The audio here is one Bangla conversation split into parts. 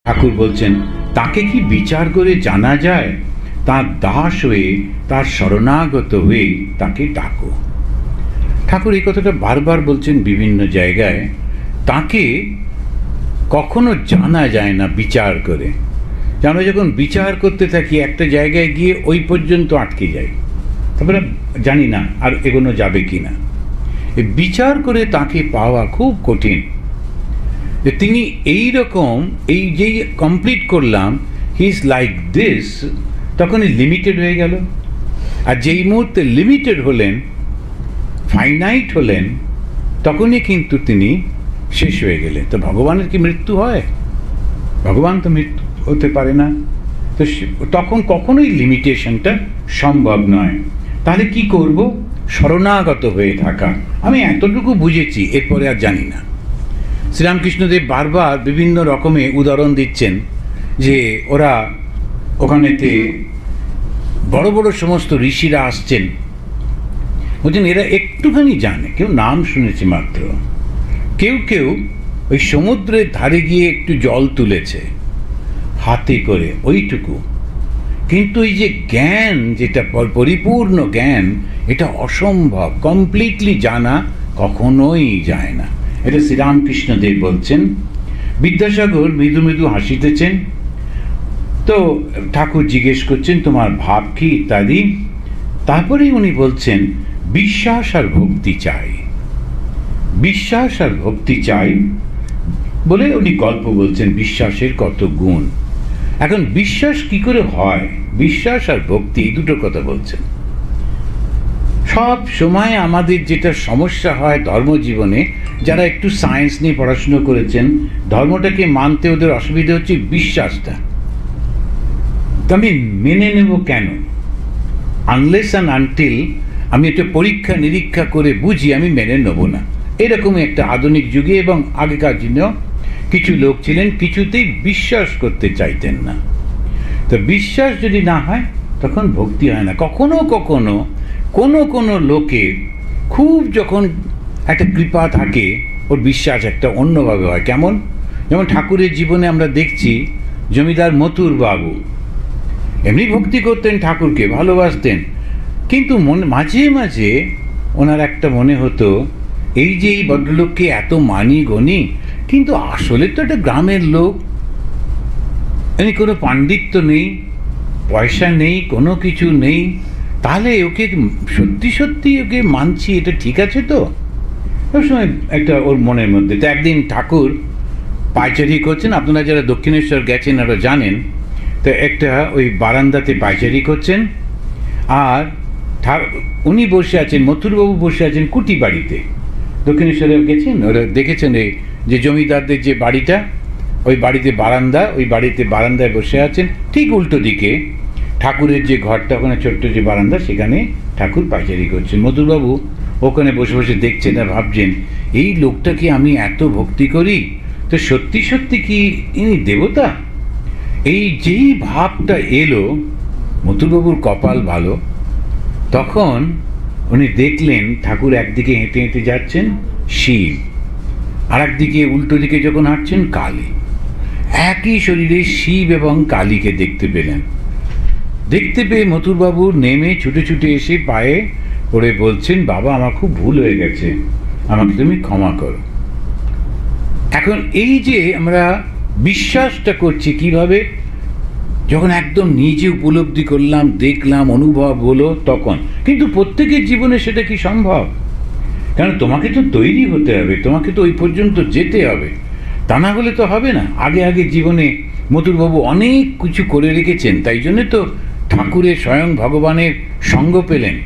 ঠাকুর বলছেন, তাকে কি বিচার করে জানা যায়? তার দাস হয়ে, তার শরণাগত হয়ে তাকে ডাকো। ঠাকুর এই কথাটা বারবার বলছেন বিভিন্ন জায়গায়। তাকে কখনো জানা যায় না বিচার করে। আমরা যখন বিচার করতে থাকি একটা জায়গায় গিয়ে ওই পর্যন্ত আটকে যাই, তারপরে জানি না আর এগোনো যাবে কি না। বিচার করে তাকে পাওয়া খুব কঠিন। যে তিনি এই রকম, এই যেই কমপ্লিট করলাম, হি ইজ লাইক দিস, তখনই লিমিটেড হয়ে গেল। আর যেই মুহূর্তে লিমিটেড হলেন, ফাইনাইট হলেন, তখনই কিন্তু তিনি শেষ হয়ে গেলেন। তো ভগবানের কি মৃত্যু হয়? ভগবান তো মৃত্যু হতে পারে না। তো তখন কখনোই লিমিটেশনটা সম্ভব নয়। তাহলে কি করব? শরণাগত হয়ে থাকা। আমি এতটুকু বুঝেছি, এরপরে আর জানি না। শ্রীরামকৃষ্ণদেব বারবার বিভিন্ন রকমে উদাহরণ দিচ্ছেন যে ওরা ওখানেতে বড় বড় সমস্ত ঋষিরা আসছেন, বলছেন এরা একটুখানি জানে, কেউ নাম শুনেছে মাত্র, কেউ কেউ ওই সমুদ্রের ধারে গিয়ে একটু জল তুলেছে হাতে করে, ওইটুকু। কিন্তু এই যে জ্ঞান, যেটা পরিপূর্ণ জ্ঞান, এটা অসম্ভব, কমপ্লিটলি জানা কখনোই যায় না। এটা শ্রীরামকৃষ্ণদেব বলছেন। বিদ্যাসাগর মৃদু মৃদু হাসিতেছেন। তো ঠাকুর জিজ্ঞেস করছেন তোমার ভাব কি ইত্যাদি। তারপরেই উনি বলছেন বিশ্বাস আর ভক্তি চাই, বিশ্বাস আর ভক্তি চাই বলে উনি গল্প বলছেন বিশ্বাসের কত গুণ। এখন বিশ্বাস কি করে হয়? বিশ্বাস আর ভক্তি এই দুটো কথা বলছেন। সব সময় আমাদের যেটা সমস্যা হয় ধর্মজীবনে, যারা একটু সায়েন্স নিয়ে পড়াশুনো করেছেন, ধর্মটাকে মানতে ওদের অসুবিধা হচ্ছে বিশ্বাসটা। তো আমি মেনে নেব কেন? আনলেস অ্যান্ড আনটিল আমি একটা পরীক্ষা নিরীক্ষা করে বুঝি, আমি মেনে নেব না। এরকমই একটা আধুনিক যুগে এবং আগেকার দিনেও কিছু লোক ছিলেন, কিছুতেই বিশ্বাস করতে চাইতেন না। তো বিশ্বাস যদি না হয় তখন ভক্তি হয় না। কখনো কখনো কোনো লোকের খুব যখন একটা কৃপা থাকে, ওর বিশ্বাস একটা অন্যভাবে হয়। কেমন? যেমন ঠাকুরের জীবনে আমরা দেখছি জমিদার মথুর বাবু এমনি ভক্তি করতেন, ঠাকুরকে ভালোবাসতেন, কিন্তু মাঝে মাঝে ওনার একটা মনে হতো এই যে এই ভদ্রলোককে এত মানি গণি, কিন্তু আসলে তো একটা গ্রামের লোক, এমনি কোনো পাণ্ডিত্য নেই, পয়সা নেই, কোনো কিছু নেই, তাহলে ওকে সত্যি সত্যি ওকে মানছি, এটা ঠিক আছে তো? সবসময় একটা ওর মনের মধ্যে। তো একদিন ঠাকুর পায়চারি করছেন, আপনারা যারা দক্ষিণেশ্বর গেছেন ওরা জানেন। তো একটা ওই বারান্দাতে পায়চারি করছেন, আর উনি বসে আছেন, মথুরবাবু বসে আছেন কুটি বাড়িতে। দক্ষিণেশ্বরে গেছেন, ওরা দেখেছেন এই যে জমিদারদের যে বাড়িটা, ওই বাড়িতে বারান্দা, ওই বাড়িতে বারান্দায় বসে আছেন। ঠিক উল্টো দিকে ঠাকুরের যে ঘরটা, ওখানে ছোট্ট যে বারান্দা, সেখানে ঠাকুর পায়চারি করছেন। মথুরবাবু ওখানে বসে বসে দেখছেন আর ভাবছেন এই লোকটাকে আমি এত ভক্তি করি, তো সত্যি সত্যি কি ইনি দেবতা? এই যেই ভাবটা এলো, মথুরবাবুর কপাল ভালো, তখন উনি দেখলেন ঠাকুর একদিকে হেঁটে হেঁটে যাচ্ছেন শিব, আর একদিকে উল্টো দিকে যখন হাঁটছেন কালী। একই শরীরে শিব এবং কালীকে দেখতে পেলেন। দেখতে পেয়ে মথুরবাবু নেমে ছুটে ছুটে এসে পায়ে পড়ে বলছেন, বাবা আমার খুব ভুল হয়ে গেছে, আমাকে তুমি ক্ষমা করো। এখন এই যে আমরা বিশ্বাসটা করছি কিভাবে? যখন একদম নিজে উপলব্ধি করলাম, দেখলাম, অনুভব হলো তখন। কিন্তু প্রত্যেকের জীবনে সেটা কি সম্ভব? কারণ তোমাকে তো তৈরি হতে হবে, তোমাকে তো ওই পর্যন্ত যেতে হবে, তা না হলে তো হবে না। আগে আগে জীবনে মথুরবাবু অনেক কিছু করে রেখেছেন, তাই জন্য তো ঠাকুরের স্বয়ং ভগবানের সঙ্গ পেলেন।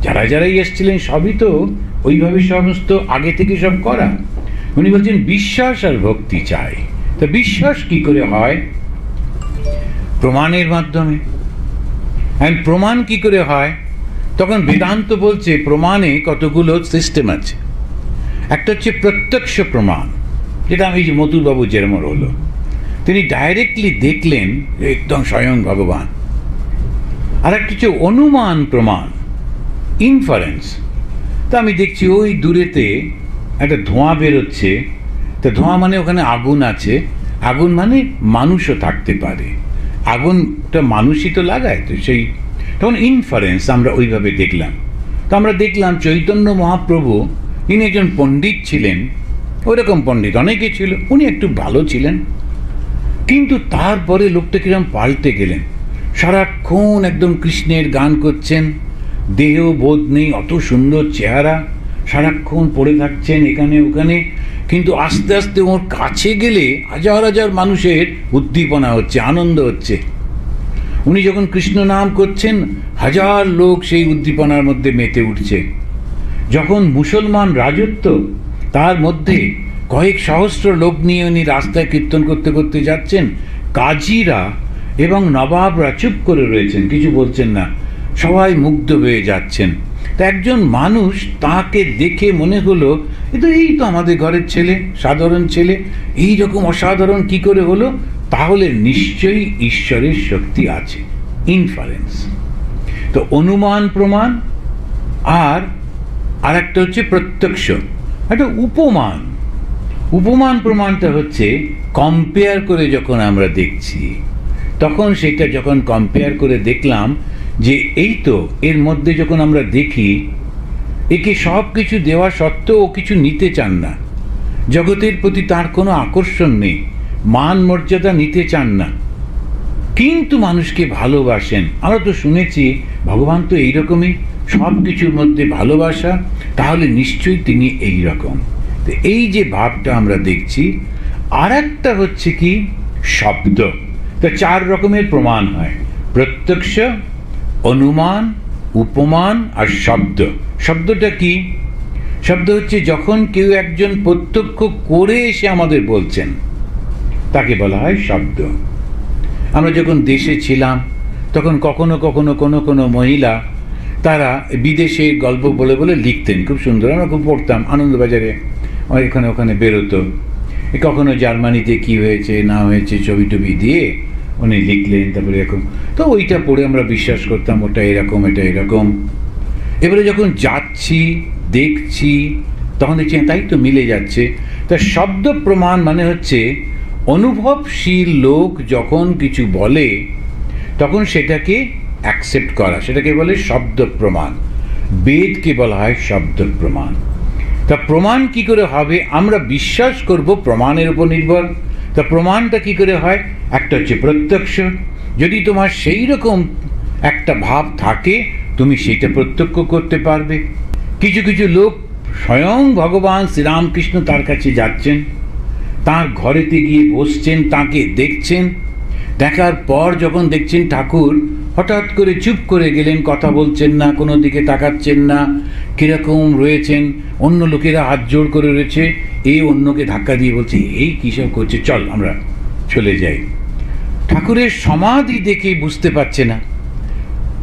যারা যারাই এসছিলেন সবই তো ওইভাবে সমস্ত আগে থেকে সব করা। উনি বলছেন বিশ্বাস আর ভক্তি চাই। তা বিশ্বাস কি করে হয়? প্রমাণের মাধ্যমে। আর প্রমাণ কি করে হয়? তখন বেদান্ত বলছে প্রমাণে কতগুলো সিস্টেম আছে। একটা হচ্ছে প্রত্যক্ষ প্রমাণ, যেটা আমি যে মথুরবাবু যেরকম হলো, তিনি ডাইরেক্টলি দেখলেন একদম স্বয়ং ভগবান। আর একটা হচ্ছে অনুমান প্রমাণ, ইনফারেন্স। তা আমি দেখছি ওই দূরেতে একটা ধোঁয়া বেরোচ্ছে, তা ধোঁয়া মানে ওখানে আগুন আছে, আগুন মানে মানুষও থাকতে পারে, আগুনটা মানুষই তো লাগায়, তো সেই তখন ইনফারেন্স আমরা ওইভাবে দেখলাম। তো আমরা দেখলাম চৈতন্য মহাপ্রভু, ইনি একজন পণ্ডিত ছিলেন, ওইরকম পণ্ডিত অনেকে ছিল, উনি একটু ভালো ছিলেন, কিন্তু তারপরে লোকটা কিরম পাল্টে গেলেন, সারাক্ষণ একদম কৃষ্ণের গান করছেন, দেহ বোধ নেই, অত সুন্দর চেহারা, সারাক্ষণ পড়ে থাকছেন এখানে ওখানে, কিন্তু আস্তে আস্তে ওর কাছে গেলে হাজার হাজার মানুষের উদ্দীপনা হচ্ছে, আনন্দ হচ্ছে। উনি যখন কৃষ্ণ নাম করছেন, হাজার লোক সেই উদ্দীপনার মধ্যে মেতে উঠছে। যখন মুসলমান রাজত্ব, তার মধ্যে কয়েক সহস্র লোক নিয়ে উনি রাস্তায় কীর্তন করতে করতে যাচ্ছেন, কাজীরা এবং নবাবরা চুপ করে রয়েছেন, কিছু বলছেন না, সবাই মুগ্ধ হয়ে যাচ্ছেন। তা একজন মানুষ তাকে দেখে মনে হলো এই তো আমাদের ঘরের ছেলে, সাধারণ ছেলে, এই রকম অসাধারণ কি করে হলো, তাহলে নিশ্চয়ই ঈশ্বরের শক্তি আছে। ইনফারেন্স। তো অনুমান প্রমাণ আর একটা হচ্ছে প্রত্যক্ষ, একটা উপমান। উপমান প্রমাণটা হচ্ছে কম্পেয়ার করে যখন আমরা দেখছি, তখন সেটা যখন কম্পেয়ার করে দেখলাম যে এই তো এর মধ্যে যখন আমরা দেখি, একে সব কিছু দেওয়া সত্ত্বেও ও কিছু নিতে চান না, জগতের প্রতি তার কোনো আকর্ষণ নেই, মান মর্যাদা নিতে চান না, কিন্তু মানুষকে ভালোবাসেন। আমরা তো শুনেছি ভগবান তো এইরকমই, সব কিছুর মধ্যে ভালোবাসা, তাহলে নিশ্চয়ই তিনি এই রকম। তো এই যে ভাবটা আমরা দেখছি। আর একটা হচ্ছে কি শব্দ। তো 4 রকমের প্রমাণ হয়, প্রত্যক্ষ, অনুমান, উপমান আর শব্দ। শব্দটা কি? শব্দ হচ্ছে যখন কেউ একজন প্রত্যক্ষ করে এসে আমাদের বলছেন, তাকে বলা হয় শব্দ। আমরা যখন দেশে ছিলাম তখন কখনো কখনো কোনো কোনো মহিলা তারা বিদেশে গল্প বলে বলে লিখতেন, খুব সুন্দর, আমরা খুব পড়তাম, আনন্দবাজারে এখানে ওখানে বেরোতো। কখনো জার্মানিতে কি হয়েছে না হয়েছে ছবি টবি দিয়ে উনি লিখলেন, তারপরে এরকম, তো ওইটা পড়ে আমরা বিশ্বাস করতাম ওটা এরকম এটা এরকম। এবারে যখন যাচ্ছি দেখছি তখন দেখছি তাই তো মিলে যাচ্ছে। তা শব্দ প্রমাণ মানে হচ্ছে অনুভবশীল লোক যখন কিছু বলে তখন সেটাকে অ্যাকসেপ্ট করা, সেটাকে বলে শব্দ প্রমাণ। বেদকে বলা হয় শব্দ প্রমাণ। তা প্রমাণ কি করে হবে? আমরা বিশ্বাস করব প্রমাণের উপর নির্ভর। তা প্রমাণটা কি করে হয়? একটা হচ্ছে প্রত্যক্ষ, যদি তোমার সেই রকম একটা ভাব থাকে তুমি সেটা প্রত্যক্ষ করতে পারবে। কিছু কিছু লোক স্বয়ং ভগবান শ্রীরামকৃষ্ণ তার কাছে যাচ্ছেন, তার ঘরেতে গিয়ে বসছেন, তাকে দেখছেন, দেখার পর যখন দেখছেন ঠাকুর হঠাৎ করে চুপ করে গেলেন, কথা বলছেন না, কোনো দিকে তাকাচ্ছেন না, কিরকম রয়েছেন, অন্য লোকেরা হাত জোড় করে রয়েছে, এই অন্যকে ধাক্কা দিয়ে বলছে এই কিসব করছে, চল আমরা চলে যাই। ঠাকুরের সমাধি দেখে বুঝতে পারছে না,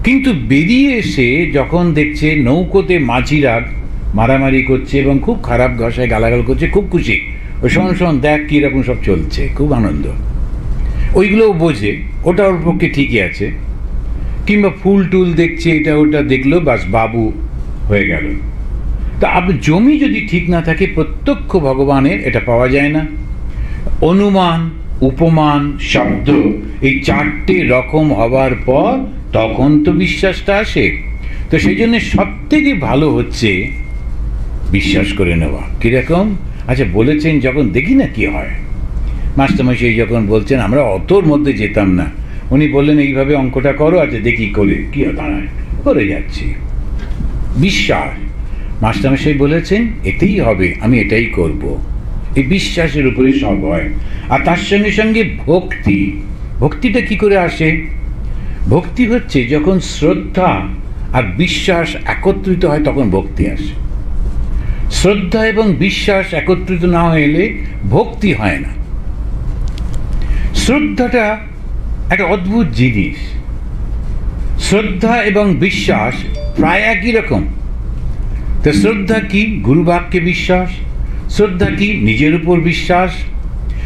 কিন্তু বেরিয়ে এসে যখন দেখছে নৌকোতে মাঝিরা মারামারি করছে এবং খুব খারাপ ভাষায় গালাগাল করছে, খুব খুশি, ওই শোন শোন দেখ কীরকম সব চলছে, খুব আনন্দ, ওইগুলোও বোঝে, ওটা ওর পক্ষে ঠিকই আছে। কিংবা ফুল টুল দেখছে, এটা ওটা দেখলো, বাস বাবু হয়ে গেল। তা আপনি জমি যদি ঠিক না থাকে প্রত্যক্ষ ভগবানের এটা পাওয়া যায় না। অনুমান, উপমান, শব্দ, এই 4টে রকম হবার পর তখন তো বিশ্বাসটা আসে। তো সেই জন্য সব থেকে ভালো হচ্ছে বিশ্বাস করে নেওয়া। কিরকম? আচ্ছা বলেছেন যখন দেখি না কি হয়। মাস্টারমশাই যখন বলছেন আমরা অতর মধ্যে যেতাম না, উনি বললেন এইভাবে অঙ্কটা করো, আচ্ছা দেখি করে কি দাঁড়ায়, করে যাচ্ছি। বিশ্বাস, মাস্টারমশাই বলেছেন এতেই হবে, আমি এটাই করব, এই বিশ্বাসের উপরে সব হয়। আর তার সঙ্গে সঙ্গে ভক্তি। ভক্তিটা কি করে আসে? ভক্তি হচ্ছে যখন শ্রদ্ধা আর বিশ্বাস একত্রিত হয় তখন ভক্তি আসে। শ্রদ্ধা এবং বিশ্বাস একত্রিত না হলে ভক্তি হয় না। শ্রদ্ধাটা একটা অদ্ভুত জিনিস। শ্রদ্ধা এবং বিশ্বাস প্রায় একই রকম। তো শ্রদ্ধা কি? গুরুবাক্যে বিশ্বাস। শ্রদ্ধা কি? নিজের উপর বিশ্বাস।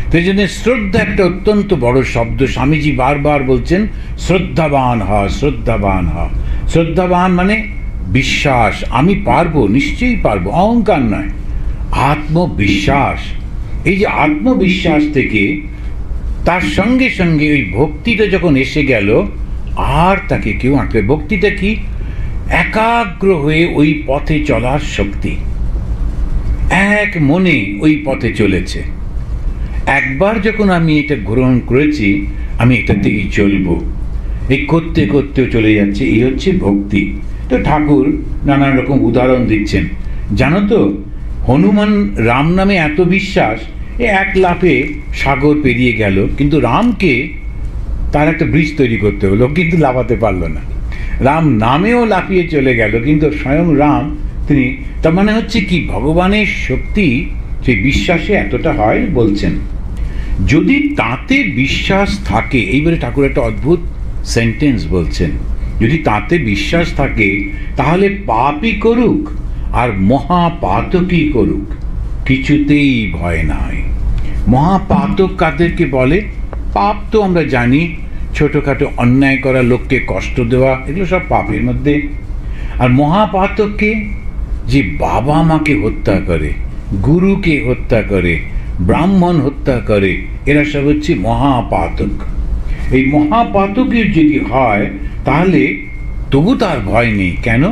তো এই জন্য শ্রদ্ধা একটা অত্যন্ত বড় শব্দ। স্বামীজি বারবার বলছেন শ্রদ্ধাবান হ, শ্রদ্ধাবান হ। শ্রদ্ধাবান মানে বিশ্বাস, আমি পারবো, নিশ্চয়ই পারবো, অহংকার নয়, আত্মবিশ্বাস। এই যে আত্মবিশ্বাস থেকে তার সঙ্গে সঙ্গে ওই ভক্তিটা যখন এসে গেল, আর তাকে কেউ আঁকবে। ভক্তিটা কি? একাগ্র হয়ে ওই পথে চলার শক্তি, এক মনে ওই পথে চলেছে। একবার যখন আমি এটা গ্রহণ করেছি, আমি এটাতেই চলবো, এই করতে করতেও চলে যাচ্ছে, এই হচ্ছে ভক্তি। তো ঠাকুর নানান রকম উদাহরণ দিচ্ছেন। জানো তো, হনুমান রাম নামে এত বিশ্বাস, এক লাফে সাগর পেরিয়ে গেল, কিন্তু রামকে তার একটা ব্রিজ তৈরি করতে হলো, কিন্তু লাফাতে পারলো না। রাম নামেও লাফিয়ে চলে গেল, কিন্তু স্বয়ং রাম তিনি, তার মানে হচ্ছে কি, ভগবানের শক্তি সেই বিশ্বাসে এতটা হয়। বলছেন যদি তাতে বিশ্বাস থাকে, এইবারে ঠাকুর একটা অদ্ভুত সেন্টেন্স বলছেন, যদি তাতে বিশ্বাস থাকে তাহলে পাপই করুক আর মহাপাতকই করুক, কিছুতেই ভয় নাই। মহাপাতক কাদেরকে বলে? পাপ তো আমরা জানি, ছোটখাটো অন্যায় করা, লোককে কষ্ট দেওয়া, এগুলো সব পাপের মধ্যে। আর মহাপাতককে? যে বাবা মাকে হত্যা করে, গুরুকে হত্যা করে, ব্রাহ্মণ হত্যা করে, এরা সব হচ্ছে মহাপাতক। এই মহাপাতকের যদি হয় তাহলে তবু তার ভয় নেই। কেন?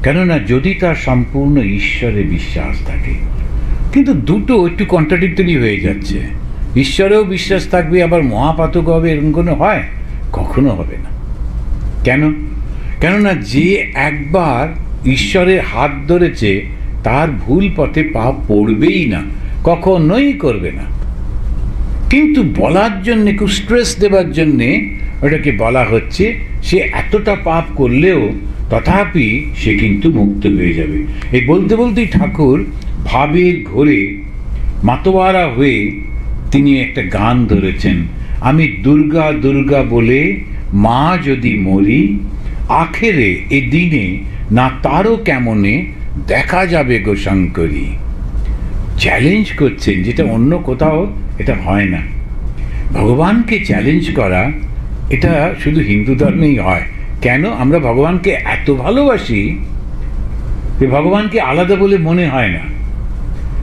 কেননা যদি তার সম্পূর্ণ ঈশ্বরে বিশ্বাস থাকে। কিন্তু দুটো একটু কন্ট্রাডিক্টরি হয়ে যাচ্ছে। ঈশ্বরেও বিশ্বাস থাকবে, আবার মহাপাতক হবে, এরকম কোনো হয়? কখনো হবে না। কেন? কেননা যে একবার ঈশ্বরের হাত ধরেছে, তার ভুল পথে পা পড়বেই না, কখনোই করবে না। কিন্তু বলার জন্যে, খুব স্ট্রেস দেবার জন্যে ওটাকে বলা হচ্ছে, সে এতটা পাপ করলেও তথাপি সে কিন্তু মুক্ত হয়ে যাবে। এই বলতে বলতেই ঠাকুর ভাবের ঘোরে মাতোয়ারা হয়ে তিনি একটা গান ধরেছেন, আমি দুর্গা দুর্গা বলে মা যদি মরি, আখেরে এ দিনে না তারও কেমনে দেখা যাবে গো শঙ্করী। চ্যালেঞ্জ করছেন, যেটা অন্য কোথাও এটা হয় না। ভগবানকে চ্যালেঞ্জ করা এটা শুধু হিন্দু ধর্মেই হয়। কেন? আমরা ভগবানকে এত ভালোবাসি যে ভগবানকে আলাদা বলে মনে হয় না।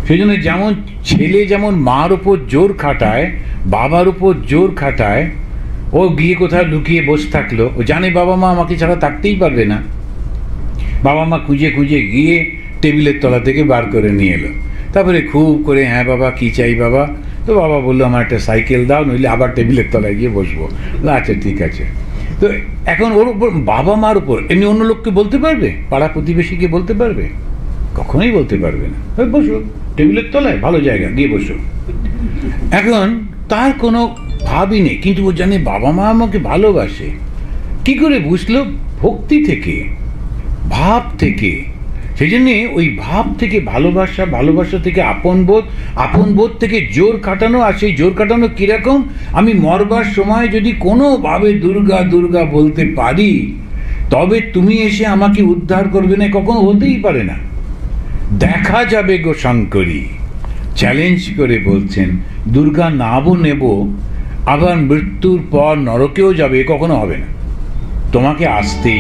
সেই জন্য যেমন ছেলে যেমন মার উপর জোর খাটায়, বাবার উপর জোর খাটায়, ও গিয়ে কোথাও লুকিয়ে বসে থাকলো, ও জানে বাবা মা আমাকে ছাড়া থাকতেই পারবে না। বাবা মা খুঁজে খুঁজে গিয়ে টেবিলের তলা থেকে বার করে নিয়ে এলো, তারপরে খুব করে, হ্যাঁ বাবা কি চাই বাবা? তো বাবা বললো আমার একটা সাইকেল দাও, নইলে আবার টেবিলের তলায় গিয়ে বসবো। আচ্ছা ঠিক আছে। তো এখন ওর উপর, বাবা মার উপর এমনি অন্য লোককে বলতে পারবে? পাড়া প্রতিবেশীকে বলতে পারবে? কখনোই বলতে পারবে না। বসো টেবিলের তলায়, ভালো জায়গা, গিয়ে বসো। এখন তার কোনো ভাবই নেই, কিন্তু ও জানে বাবা মা আমাকে ভালোবাসে। কি করে বুঝলো? ভক্তি থেকে, ভাব থেকে। সেই জন্যে ওই ভাব থেকে ভালোবাসা, ভালোবাসা থেকে আপন বোধ, আপন বোধ থেকে জোর কাটানো। আর সেই জোর কাটানো কিরকম? আমি মরবার সময় যদি কোনোভাবে দুর্গা দুর্গা বলতে পারি, তবে তুমি এসে আমাকে উদ্ধার করবে না, কখনো হতেই পারে না। দেখা যাবে গো শঙ্করী, চ্যালেঞ্জ করে বলছেন। দুর্গা নামও নেব, আবার মৃত্যুর পর নরকেও যাবে, কখনো হবে না। তোমাকে আসতেই